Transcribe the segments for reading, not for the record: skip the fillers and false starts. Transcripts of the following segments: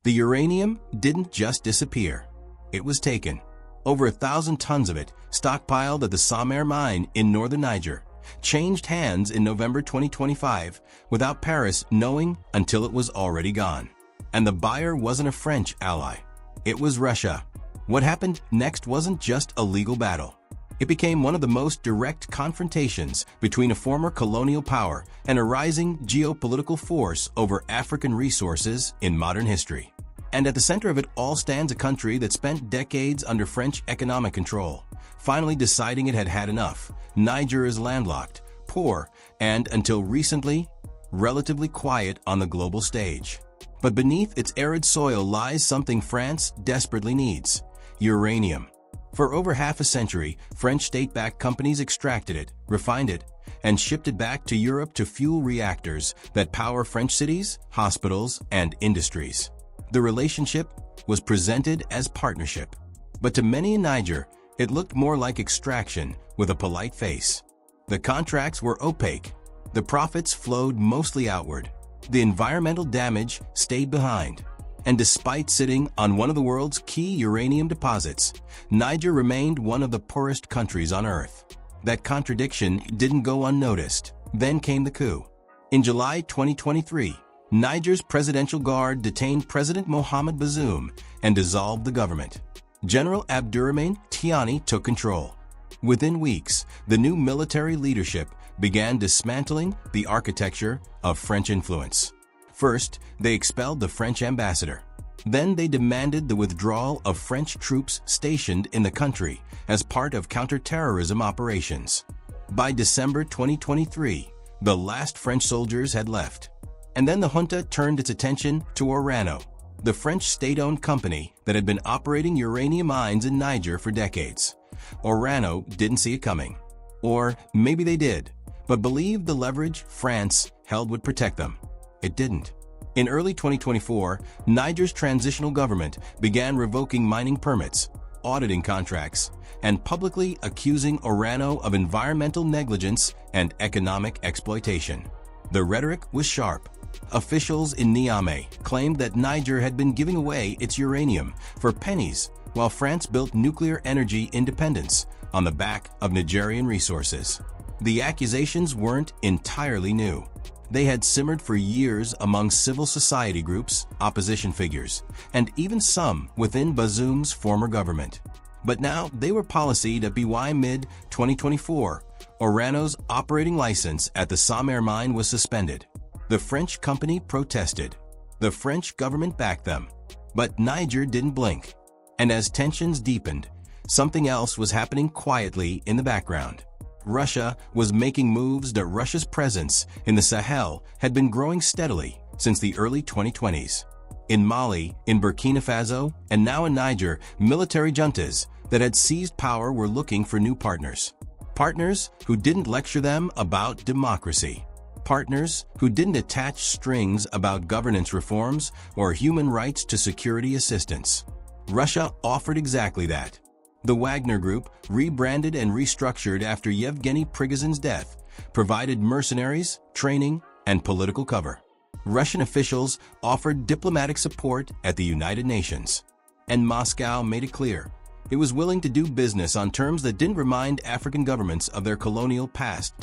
The uranium didn't just disappear. It was taken. Over 1,000 tons of it, stockpiled at the Sahel mine in northern Niger, changed hands in November 2025 without Paris knowing until it was already gone. And the buyer wasn't a French ally. It was Russia. What happened next wasn't just a legal battle. It became one of the most direct confrontations between a former colonial power and a rising geopolitical force over African resources in modern history. And at the center of it all stands a country that spent decades under French economic control, finally deciding it had had enough. Niger is landlocked, poor, and, until recently, relatively quiet on the global stage. But beneath its arid soil lies something France desperately needs: uranium. For over half a century, French state-backed companies extracted it, refined it, and shipped it back to Europe to fuel reactors that power French cities, hospitals, and industries. The relationship was presented as partnership. But to many in Niger, it looked more like extraction with a polite face. The contracts were opaque. The profits flowed mostly outward. The environmental damage stayed behind. And despite sitting on one of the world's key uranium deposits, Niger remained one of the poorest countries on Earth. That contradiction didn't go unnoticed. Then came the coup. In July 2023, Niger's presidential guard detained President Mohamed Bazoum and dissolved the government. General Abdourahmane Tiani took control. Within weeks, the new military leadership began dismantling the architecture of French influence. First, they expelled the French ambassador. Then they demanded the withdrawal of French troops stationed in the country as part of counter-terrorism operations. By December 2023, the last French soldiers had left. And then the junta turned its attention to Orano, the French state-owned company that had been operating uranium mines in Niger for decades. Orano didn't see it coming. Or maybe they did, but believed the leverage France held would protect them. It didn't. In early 2024, Niger's transitional government began revoking mining permits, auditing contracts, and publicly accusing Orano of environmental negligence and economic exploitation. The rhetoric was sharp. Officials in Niamey claimed that Niger had been giving away its uranium for pennies while France built nuclear energy independence on the back of Nigerian resources. The accusations weren't entirely new. They had simmered for years among civil society groups, opposition figures, and even some within Bazoum's former government. But now they were policied at BY mid-2024. Orano's operating license at the Sahel mine was suspended. The French company protested. The French government backed them. But Niger didn't blink. And as tensions deepened, something else was happening quietly in the background. Russia was making moves. That Russia's presence in the Sahel had been growing steadily since the early 2020s. In Mali, in Burkina Faso, and now in Niger, military juntas that had seized power were looking for new partners. Partners who didn't lecture them about democracy. Partners who didn't attach strings about governance reforms or human rights to security assistance. Russia offered exactly that. The Wagner Group, rebranded and restructured after Yevgeny Prigozhin's death, provided mercenaries, training, and political cover. Russian officials offered diplomatic support at the United Nations. And Moscow made it clear it was willing to do business on terms that didn't remind African governments of their colonial past.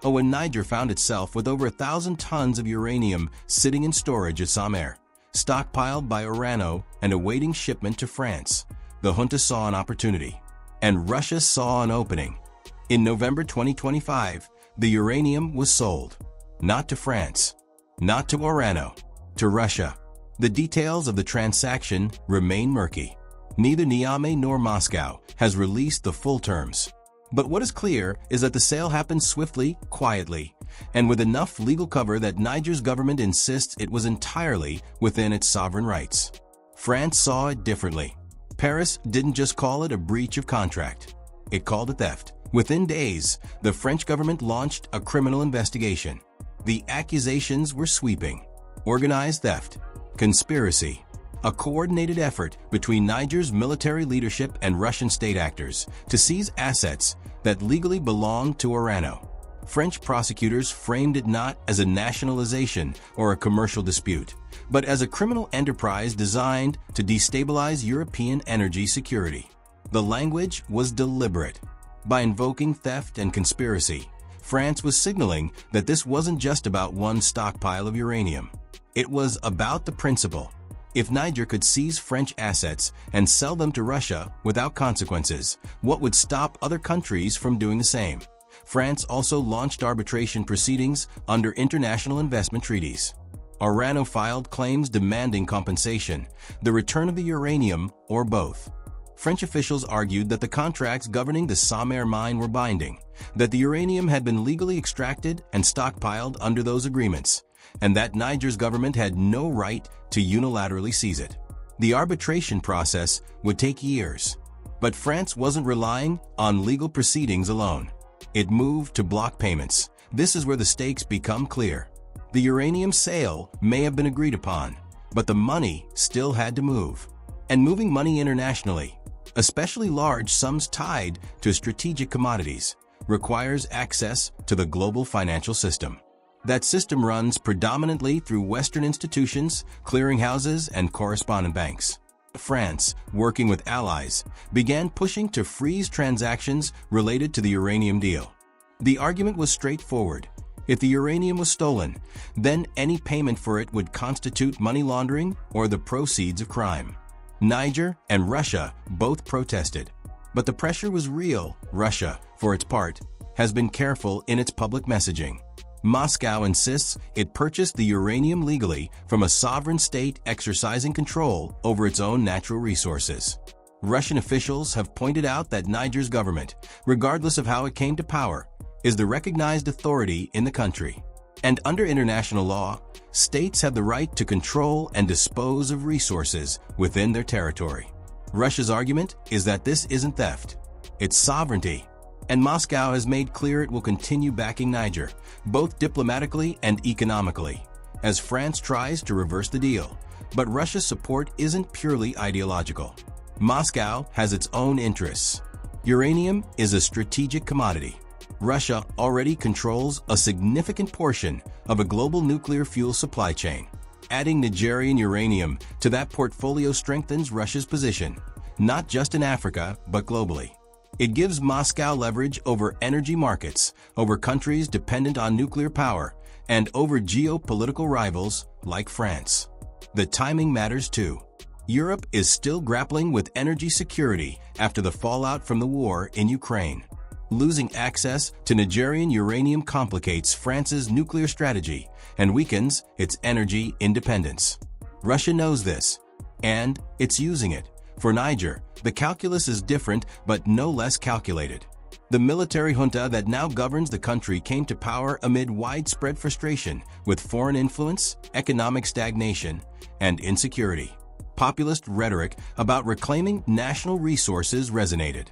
When Niger found itself with over 1,000 tons of uranium sitting in storage at Sahel, stockpiled by Orano and awaiting shipment to France, the junta saw an opportunity. And Russia saw an opening. In November 2025, the uranium was sold. Not to France, not to Orano, to Russia. The details of the transaction remain murky. Neither Niamey nor Moscow has released the full terms. But what is clear is that the sale happened swiftly, quietly, and with enough legal cover that Niger's government insists it was entirely within its sovereign rights. France saw it differently. Paris didn't just call it a breach of contract. It called it theft. Within days, the French government launched a criminal investigation. The accusations were sweeping. Organized theft, conspiracy, a coordinated effort between Niger's military leadership and Russian state actors to seize assets that legally belonged to Orano. French prosecutors framed it not as a nationalization or a commercial dispute, but as a criminal enterprise designed to destabilize European energy security. The language was deliberate. By invoking theft and conspiracy, France was signaling that this wasn't just about one stockpile of uranium. It was about the principle. If Niger could seize French assets and sell them to Russia without consequences, what would stop other countries from doing the same? France also launched arbitration proceedings under international investment treaties. Orano filed claims demanding compensation, the return of the uranium, or both. French officials argued that the contracts governing the Sahel mine were binding, that the uranium had been legally extracted and stockpiled under those agreements, and that Niger's government had no right to unilaterally seize it. The arbitration process would take years. But France wasn't relying on legal proceedings alone. It moved to block payments. This is where the stakes become clear. The uranium sale may have been agreed upon, but the money still had to move. And moving money internationally, especially large sums tied to strategic commodities, requires access to the global financial system. That system runs predominantly through Western institutions, clearinghouses, and correspondent banks. France, working with allies, began pushing to freeze transactions related to the uranium deal. The argument was straightforward. If the uranium was stolen, then any payment for it would constitute money laundering or the proceeds of crime. Niger and Russia both protested. But the pressure was real. Russia, for its part, has been careful in its public messaging. Moscow insists it purchased the uranium legally from a sovereign state exercising control over its own natural resources. Russian officials have pointed out that Niger's government, regardless of how it came to power, is the recognized authority in the country. And under international law, states have the right to control and dispose of resources within their territory. Russia's argument is that this isn't theft, it's sovereignty. And Moscow has made clear it will continue backing Niger, both diplomatically and economically, as France tries to reverse the deal. But Russia's support isn't purely ideological. Moscow has its own interests. Uranium is a strategic commodity. Russia already controls a significant portion of a global nuclear fuel supply chain. Adding Nigerian uranium to that portfolio strengthens Russia's position, not just in Africa, but globally. It gives Moscow leverage over energy markets, over countries dependent on nuclear power, and over geopolitical rivals like France. The timing matters too. Europe is still grappling with energy security after the fallout from the war in Ukraine. Losing access to Nigerian uranium complicates France's nuclear strategy and weakens its energy independence. Russia knows this, and it's using it. For Niger, the calculus is different but no less calculated. The military junta that now governs the country came to power amid widespread frustration with foreign influence, economic stagnation, and insecurity. Populist rhetoric about reclaiming national resources resonated.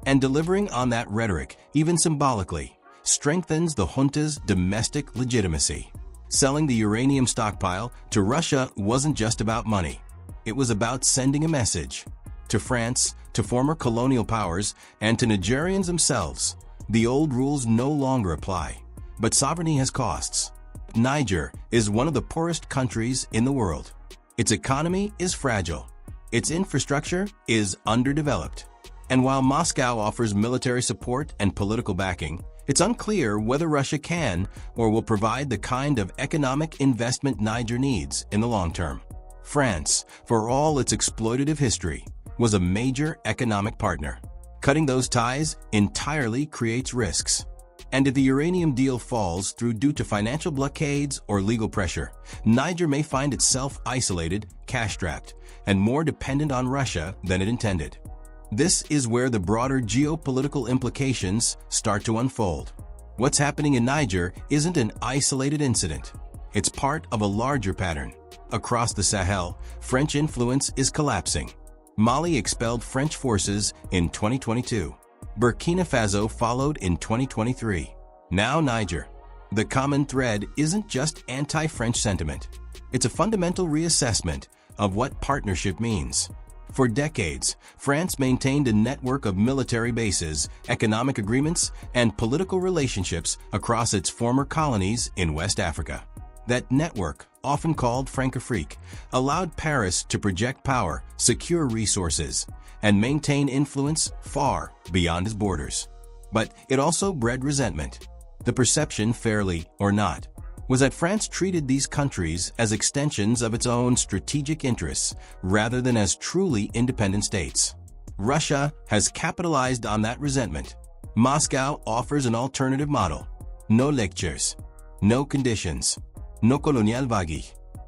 And delivering on that rhetoric, even symbolically, strengthens the junta's domestic legitimacy. Selling the uranium stockpile to Russia wasn't just about money. It was about sending a message. To France, to former colonial powers, and to Nigerians themselves, the old rules no longer apply. But sovereignty has costs. Niger is one of the poorest countries in the world. Its economy is fragile. Its infrastructure is underdeveloped. And while Moscow offers military support and political backing, it's unclear whether Russia can or will provide the kind of economic investment Niger needs in the long term. France, for all its exploitative history, was a major economic partner. Cutting those ties entirely creates risks. And if the uranium deal falls due to financial blockades or legal pressure, Niger may find itself isolated, cash-strapped, and more dependent on Russia than it intended. This is where the broader geopolitical implications start to unfold. What's happening in Niger isn't an isolated incident. It's part of a larger pattern. Across the Sahel, French influence is collapsing. Mali expelled French forces in 2022. Burkina Faso followed in 2023. Now Niger. The common thread isn't just anti-French sentiment. It's a fundamental reassessment of what partnership means. For decades, France maintained a network of military bases, economic agreements, and political relationships across its former colonies in West Africa. That network, often called Francafrique, allowed Paris to project power, secure resources, and maintain influence far beyond its borders. But it also bred resentment. The perception, fairly or not, was that France treated these countries as extensions of its own strategic interests rather than as truly independent states. Russia has capitalized on that resentment. Moscow offers an alternative model. No lectures, no conditions, no colonial vague,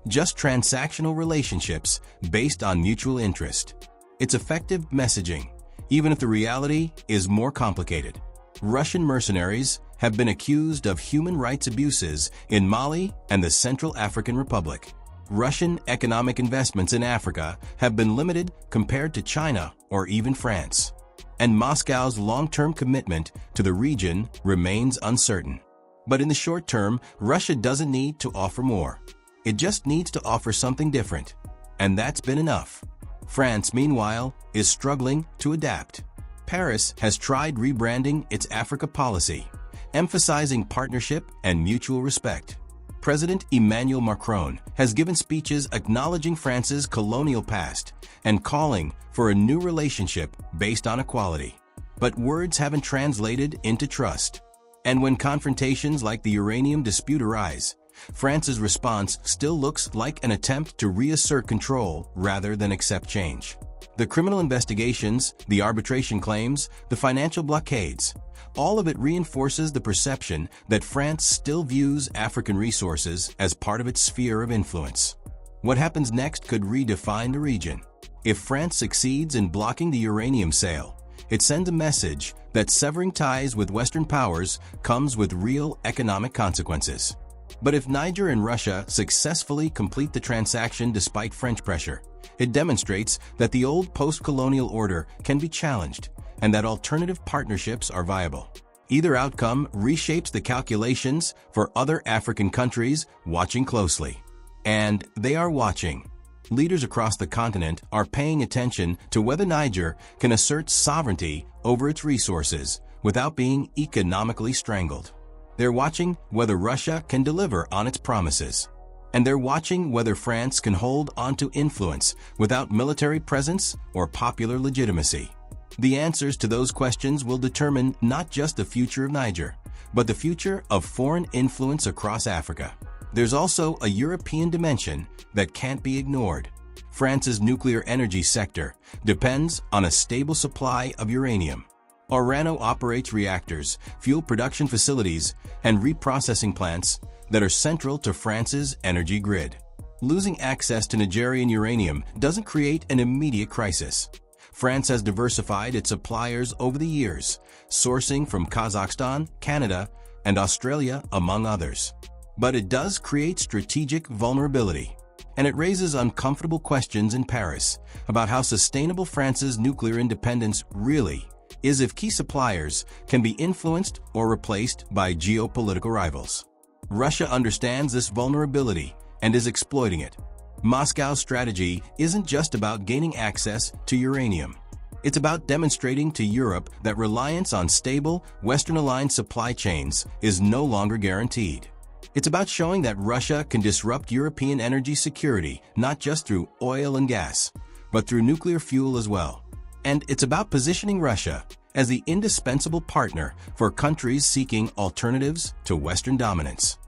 just transactional relationships based on mutual interest. It's effective messaging, even if the reality is more complicated. Russian mercenaries have been accused of human rights abuses in Mali and the Central African Republic. Russian economic investments in Africa have been limited compared to China or even France. And Moscow's long-term commitment to the region remains uncertain. But in the short term, Russia doesn't need to offer more. It just needs to offer something different. And that's been enough. France, meanwhile, is struggling to adapt. Paris has tried rebranding its Africa policy, emphasizing partnership and mutual respect. President Emmanuel Macron has given speeches acknowledging France's colonial past and calling for a new relationship based on equality. But words haven't translated into trust. And when confrontations like the uranium dispute arise, France's response still looks like an attempt to reassert control rather than accept change. The criminal investigations, the arbitration claims, the financial blockades, all of it reinforces the perception that France still views African resources as part of its sphere of influence. What happens next could redefine the region. If France succeeds in blocking the uranium sale, it sends a message that severing ties with Western powers comes with real economic consequences. But if Niger and Russia successfully complete the transaction despite French pressure, it demonstrates that the old post-colonial order can be challenged and that alternative partnerships are viable. Either outcome reshapes the calculations for other African countries watching closely. And they are watching. Leaders across the continent are paying attention to whether Niger can assert sovereignty over its resources without being economically strangled. They're watching whether Russia can deliver on its promises. And they're watching whether France can hold onto influence without military presence or popular legitimacy. The answers to those questions will determine not just the future of Niger, but the future of foreign influence across Africa. There's also a European dimension that can't be ignored. France's nuclear energy sector depends on a stable supply of uranium. Orano operates reactors, fuel production facilities, and reprocessing plants that are central to France's energy grid. Losing access to Nigerian uranium doesn't create an immediate crisis. France has diversified its suppliers over the years, sourcing from Kazakhstan, Canada, and Australia, among others. But it does create strategic vulnerability, and it raises uncomfortable questions in Paris about how sustainable France's nuclear independence really is if key suppliers can be influenced or replaced by geopolitical rivals. Russia understands this vulnerability and is exploiting it. Moscow's strategy isn't just about gaining access to uranium. It's about demonstrating to Europe that reliance on stable, Western-aligned supply chains is no longer guaranteed. It's about showing that Russia can disrupt European energy security not just through oil and gas, but through nuclear fuel as well. And it's about positioning Russia as the indispensable partner for countries seeking alternatives to Western dominance.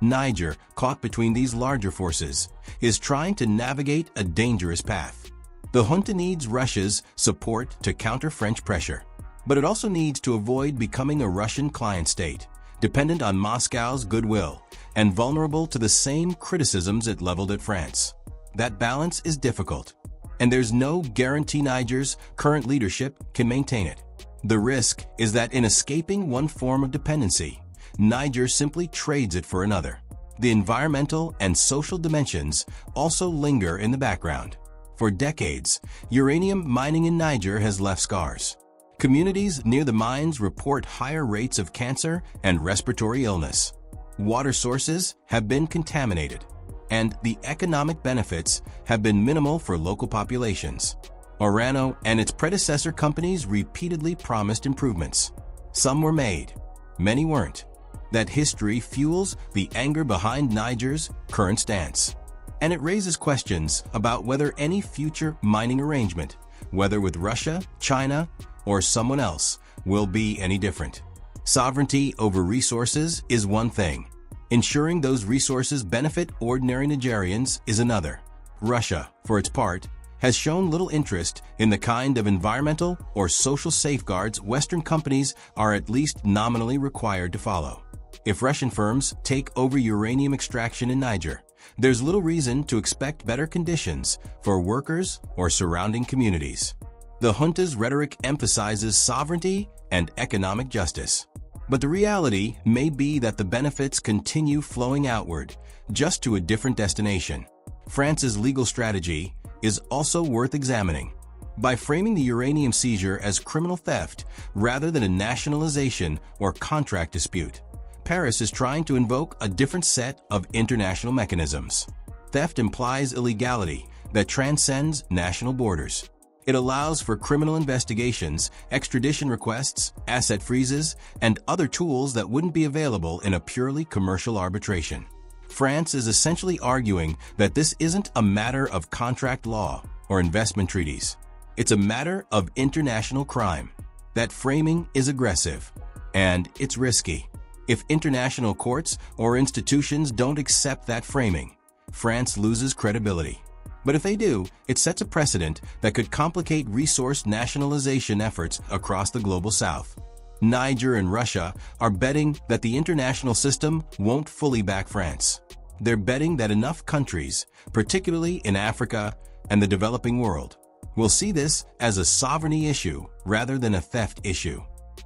Niger, caught between these larger forces, is trying to navigate a dangerous path. The junta needs Russia's support to counter French pressure, but it also needs to avoid becoming a Russian client state, dependent on Moscow's goodwill and vulnerable to the same criticisms it leveled at France. That balance is difficult, and there's no guarantee Niger's current leadership can maintain it. The risk is that in escaping one form of dependency, Niger simply trades it for another. The environmental and social dimensions also linger in the background. For decades, uranium mining in Niger has left scars. Communities near the mines report higher rates of cancer and respiratory illness. Water sources have been contaminated, and the economic benefits have been minimal for local populations. Orano and its predecessor companies repeatedly promised improvements. Some were made, many weren't. That history fuels the anger behind Niger's current stance. And it raises questions about whether any future mining arrangement, whether with Russia, China, or someone else, will be any different. Sovereignty over resources is one thing. Ensuring those resources benefit ordinary Nigerians is another. Russia, for its part, has shown little interest in the kind of environmental or social safeguards Western companies are at least nominally required to follow. If Russian firms take over uranium extraction in Niger, there's little reason to expect better conditions for workers or surrounding communities. The junta's rhetoric emphasizes sovereignty and economic justice. But the reality may be that the benefits continue flowing outward, just to a different destination. France's legal strategy is also worth examining. By framing the uranium seizure as criminal theft rather than a nationalization or contract dispute, Paris is trying to invoke a different set of international mechanisms. Theft implies illegality that transcends national borders. It allows for criminal investigations, extradition requests, asset freezes, and other tools that wouldn't be available in a purely commercial arbitration. France is essentially arguing that this isn't a matter of contract law or investment treaties. It's a matter of international crime. That framing is aggressive, and it's risky. If international courts or institutions don't accept that framing, France loses credibility. But if they do, it sets a precedent that could complicate resource nationalization efforts across the global south. Niger and Russia are betting that the international system won't fully back France. They're betting that enough countries, particularly in Africa and the developing world, will see this as a sovereignty issue rather than a theft issue.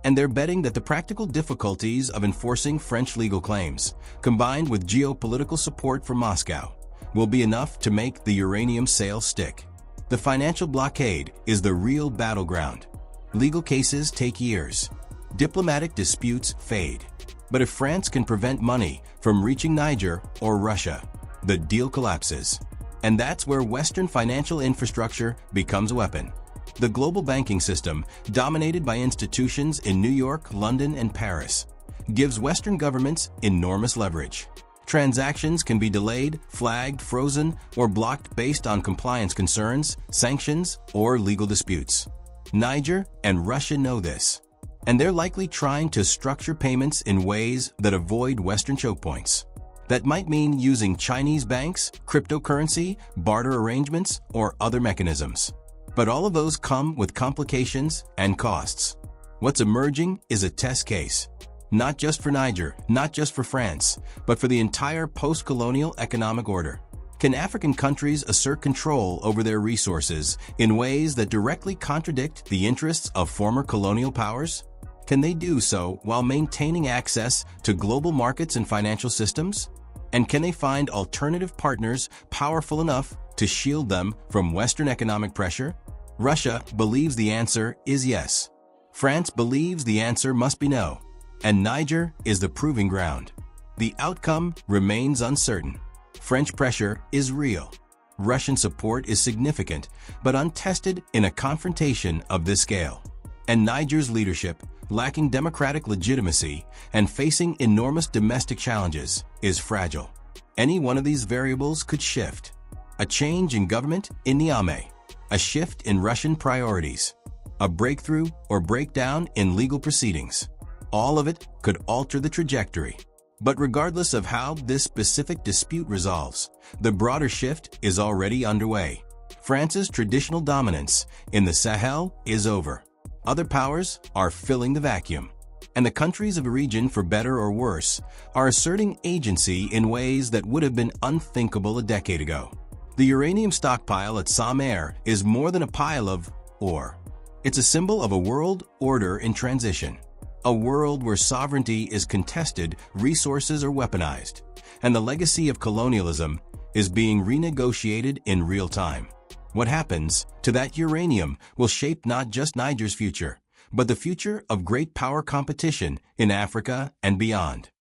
And they're betting that the practical difficulties of enforcing French legal claims, combined with geopolitical support from Moscow, will be enough to make the uranium sale stick. The financial blockade is the real battleground. Legal cases take years. Diplomatic disputes fade. But if France can prevent money from reaching Niger or Russia, the deal collapses. And that's where Western financial infrastructure becomes a weapon. The global banking system, dominated by institutions in New York, London, and Paris, gives Western governments enormous leverage. Transactions can be delayed, flagged, frozen, or blocked based on compliance concerns, sanctions, or legal disputes. Niger and Russia know this, and they're likely trying to structure payments in ways that avoid Western choke points. That might mean using Chinese banks, cryptocurrency, barter arrangements, or other mechanisms. But all of those come with complications and costs. What's emerging is a test case. Not just for Niger, not just for France, but for the entire post-colonial economic order. Can African countries assert control over their resources in ways that directly contradict the interests of former colonial powers? Can they do so while maintaining access to global markets and financial systems? And can they find alternative partners powerful enough to shield them from Western economic pressure? Russia believes the answer is yes. France believes the answer must be no. And Niger is the proving ground. The outcome remains uncertain. French pressure is real. Russian support is significant, but untested in a confrontation of this scale. And Niger's leadership, lacking democratic legitimacy and facing enormous domestic challenges, is fragile. Any one of these variables could shift. A change in government in Niamey, a shift in Russian priorities, a breakthrough or breakdown in legal proceedings. All of it could alter the trajectory. But regardless of how this specific dispute resolves, the broader shift is already underway. France's traditional dominance in the Sahel is over. Other powers are filling the vacuum. And the countries of the region, for better or worse, are asserting agency in ways that would have been unthinkable a decade ago. The uranium stockpile at Sahel is more than a pile of ore. It's a symbol of a world order in transition. A world where sovereignty is contested, resources are weaponized, and the legacy of colonialism is being renegotiated in real time. What happens to that uranium will shape not just Niger's future, but the future of great power competition in Africa and beyond.